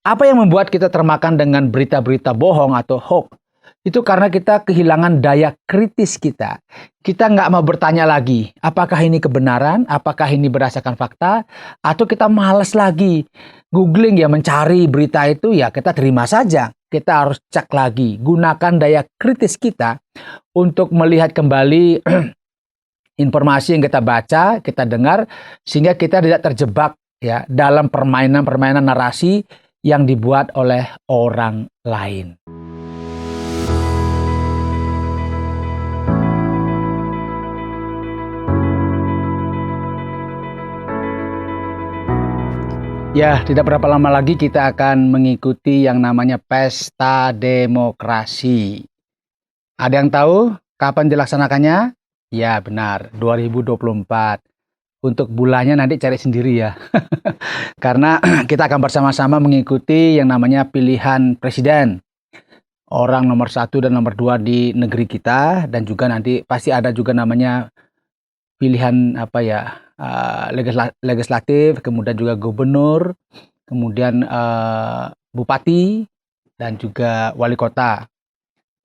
Apa yang membuat kita termakan dengan berita-berita bohong atau hoax? Itu karena kita kehilangan daya kritis kita. Kita nggak mau bertanya lagi, apakah ini kebenaran, apakah ini berdasarkan fakta, atau kita malas lagi googling ya, mencari berita itu ya kita terima saja. Kita harus cek lagi, gunakan daya kritis kita untuk melihat kembali informasi yang kita baca, kita dengar, sehingga kita tidak terjebak ya dalam permainan-permainan narasi yang dibuat oleh orang lain. Ya, tidak berapa lama lagi kita akan mengikuti yang namanya Pesta Demokrasi. Ada yang tahu kapan dilaksanakannya? Ya, benar, 2024. Untuk bulannya nanti cari sendiri ya. Karena kita akan bersama-sama mengikuti yang namanya pilihan presiden. Orang nomor 1 dan nomor 2 di negeri kita, dan juga nanti pasti ada juga namanya pilihan legislatif, kemudian juga gubernur, kemudian bupati, dan juga wali kota.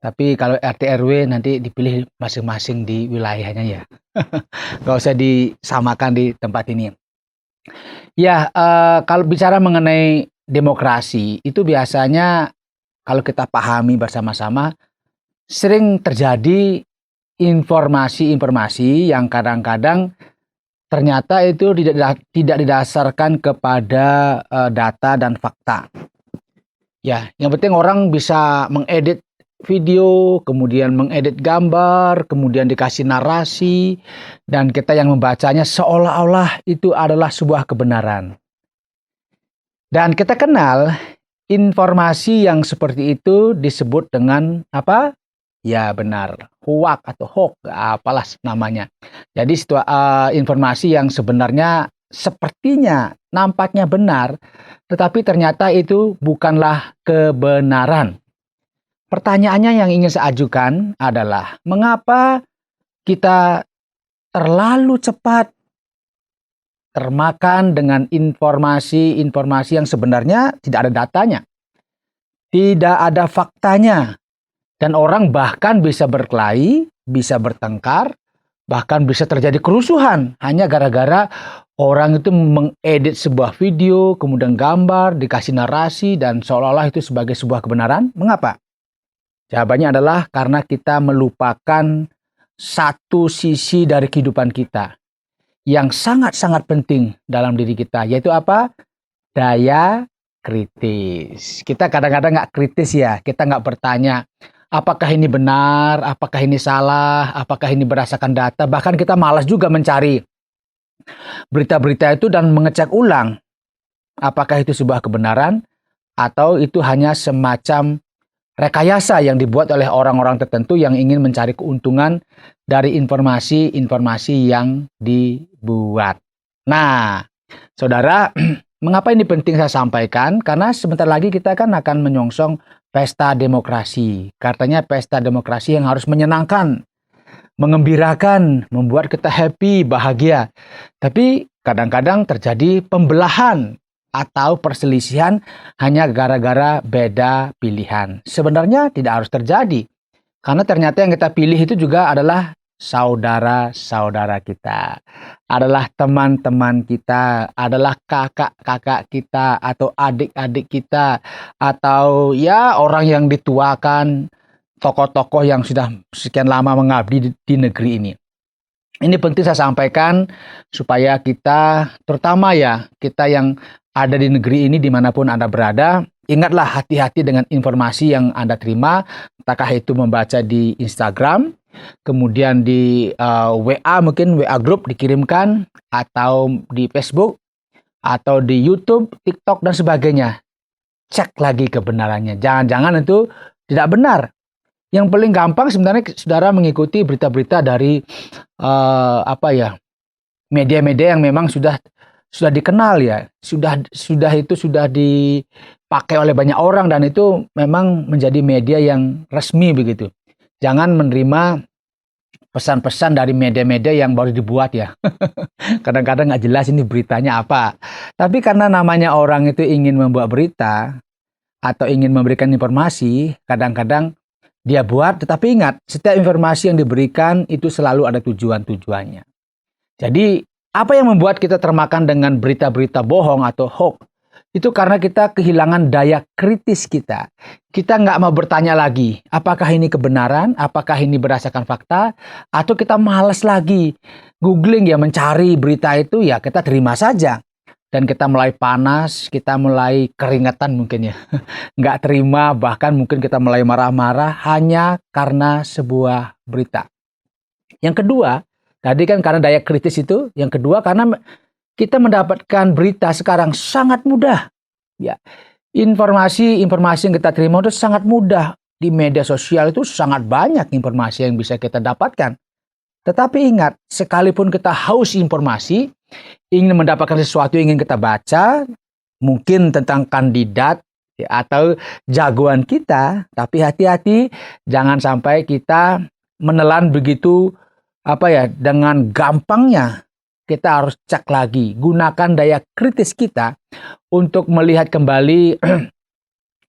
Tapi kalau RT RW nanti dipilih masing-masing di wilayahnya ya. Nggak usah disamakan di tempat ini. Ya, kalau bicara mengenai demokrasi, itu biasanya kalau kita pahami bersama-sama, sering terjadi informasi-informasi yang kadang-kadang ternyata itu tidak didasarkan kepada data dan fakta. Ya, yang penting orang bisa mengedit video, kemudian mengedit gambar, kemudian dikasih narasi, dan kita yang membacanya seolah-olah itu adalah sebuah kebenaran. Dan kita kenal informasi yang seperti itu disebut dengan apa? Ya benar, hoax atau hoax, apalah namanya. Jadi informasi yang sebenarnya sepertinya nampaknya benar, tetapi ternyata itu bukanlah kebenaran. Pertanyaannya yang ingin saya ajukan adalah, mengapa kita terlalu cepat termakan dengan informasi-informasi yang sebenarnya tidak ada datanya, tidak ada faktanya, dan orang bahkan bisa berkelahi, bisa bertengkar, bahkan bisa terjadi kerusuhan hanya gara-gara orang itu mengedit sebuah video, kemudian gambar, dikasih narasi, dan seolah-olah itu sebagai sebuah kebenaran. Mengapa? Jawabannya adalah karena kita melupakan satu sisi dari kehidupan kita yang sangat-sangat penting dalam diri kita, yaitu apa? Daya kritis. Kita kadang-kadang nggak kritis ya, kita nggak bertanya, apakah ini benar, apakah ini salah, apakah ini berdasarkan data, bahkan kita malas juga mencari berita-berita itu dan mengecek ulang, apakah itu sebuah kebenaran, atau itu hanya semacam rekayasa yang dibuat oleh orang-orang tertentu yang ingin mencari keuntungan dari informasi-informasi yang dibuat. Nah, saudara, mengapa ini penting saya sampaikan? Karena sebentar lagi kita kan akan menyongsong pesta demokrasi. Katanya pesta demokrasi yang harus menyenangkan, mengembirakan, membuat kita happy, bahagia. Tapi kadang-kadang terjadi pembelahan atau perselisihan hanya gara-gara beda pilihan. Sebenarnya tidak harus terjadi, karena ternyata yang kita pilih itu juga adalah saudara-saudara kita, adalah teman-teman kita, adalah kakak-kakak kita, atau adik-adik kita, atau ya orang yang dituakan, tokoh-tokoh yang sudah sekian lama mengabdi di negeri ini. Ini penting saya sampaikan supaya kita, terutama ya kita yang ada di negeri ini dimanapun Anda berada, ingatlah hati-hati dengan informasi yang Anda terima, entahkah itu membaca di Instagram, kemudian di WA, mungkin WA group dikirimkan, atau di Facebook, atau di YouTube, TikTok, dan sebagainya. Cek lagi kebenarannya, jangan-jangan itu tidak benar. Yang paling gampang sebenarnya saudara mengikuti berita-berita dari media-media yang memang sudah dikenal ya, sudah dipakai oleh banyak orang, dan itu memang menjadi media yang resmi begitu. Jangan menerima pesan-pesan dari media-media yang baru dibuat ya. Kadang-kadang nggak jelas ini beritanya apa. Tapi karena namanya orang itu ingin membuat berita, atau ingin memberikan informasi, kadang-kadang dia buat, tetapi ingat, setiap informasi yang diberikan itu selalu ada tujuan-tujuannya. Jadi, apa yang membuat kita termakan dengan berita-berita bohong atau hoax? Itu karena kita kehilangan daya kritis kita. Kita nggak mau bertanya lagi, apakah ini kebenaran, apakah ini berdasarkan fakta, atau kita malas lagi googling ya, mencari berita itu ya kita terima saja. Dan kita mulai panas, kita mulai keringetan mungkin ya. Nggak terima, bahkan mungkin kita mulai marah-marah hanya karena sebuah berita. Yang kedua, tadi kan karena daya kritis itu. Yang kedua karena kita mendapatkan berita sekarang sangat mudah. Ya, informasi yang kita terima itu sangat mudah. Di media sosial itu sangat banyak informasi yang bisa kita dapatkan. Tetapi ingat, sekalipun kita haus informasi, ingin mendapatkan sesuatu yang ingin kita baca, mungkin tentang kandidat ya, atau jagoan kita, tapi hati-hati jangan sampai kita menelan begitu dengan gampangnya. Kita harus cek lagi, gunakan daya kritis kita untuk melihat kembali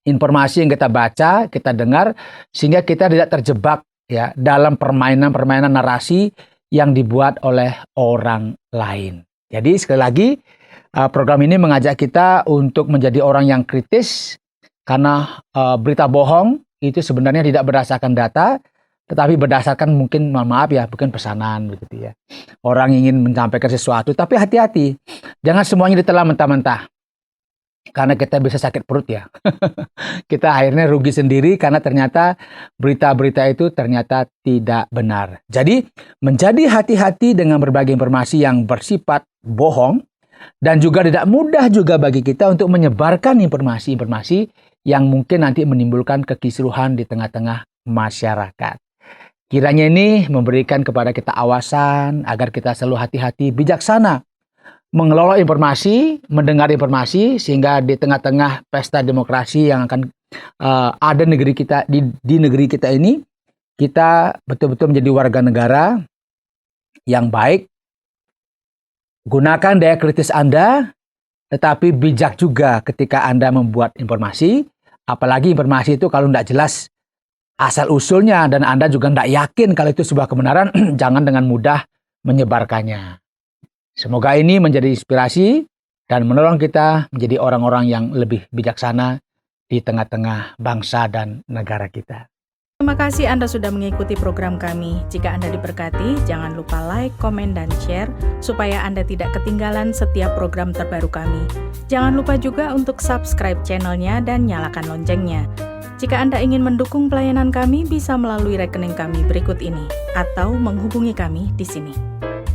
informasi yang kita baca, kita dengar, sehingga kita tidak terjebak ya dalam permainan narasi yang dibuat oleh orang lain. Jadi sekali lagi program ini mengajak kita untuk menjadi orang yang kritis karena berita bohong itu sebenarnya tidak berdasarkan data, tetapi berdasarkan mungkin bukan pesanan begitu ya. Orang ingin menyampaikan sesuatu, tapi hati-hati, jangan semuanya ditelan mentah-mentah. Karena kita bisa sakit perut ya. Kita akhirnya rugi sendiri karena ternyata berita-berita itu ternyata tidak benar. Jadi menjadi hati-hati dengan berbagai informasi yang bersifat bohong dan juga tidak mudah juga bagi kita untuk menyebarkan informasi-informasi yang mungkin nanti menimbulkan kekisruhan di tengah-tengah masyarakat. Kiranya ini memberikan kepada kita awasan agar kita selalu hati-hati, bijaksana mengelola informasi, mendengar informasi, sehingga di tengah-tengah pesta demokrasi yang akan ada di negeri kita ini, kita betul-betul menjadi warga negara yang baik. Gunakan daya kritis Anda, tetapi bijak juga ketika Anda membuat informasi, apalagi informasi itu kalau tidak jelas asal-usulnya dan Anda juga tidak yakin kalau itu sebuah kebenaran, jangan dengan mudah menyebarkannya. Semoga ini menjadi inspirasi dan menolong kita menjadi orang-orang yang lebih bijaksana di tengah-tengah bangsa dan negara kita. Terima kasih Anda sudah mengikuti program kami. Jika Anda diberkati, jangan lupa like, komen, dan share supaya Anda tidak ketinggalan setiap program terbaru kami. Jangan lupa juga untuk subscribe channelnya dan nyalakan loncengnya. Jika Anda ingin mendukung pelayanan kami, bisa melalui rekening kami berikut ini atau menghubungi kami di sini.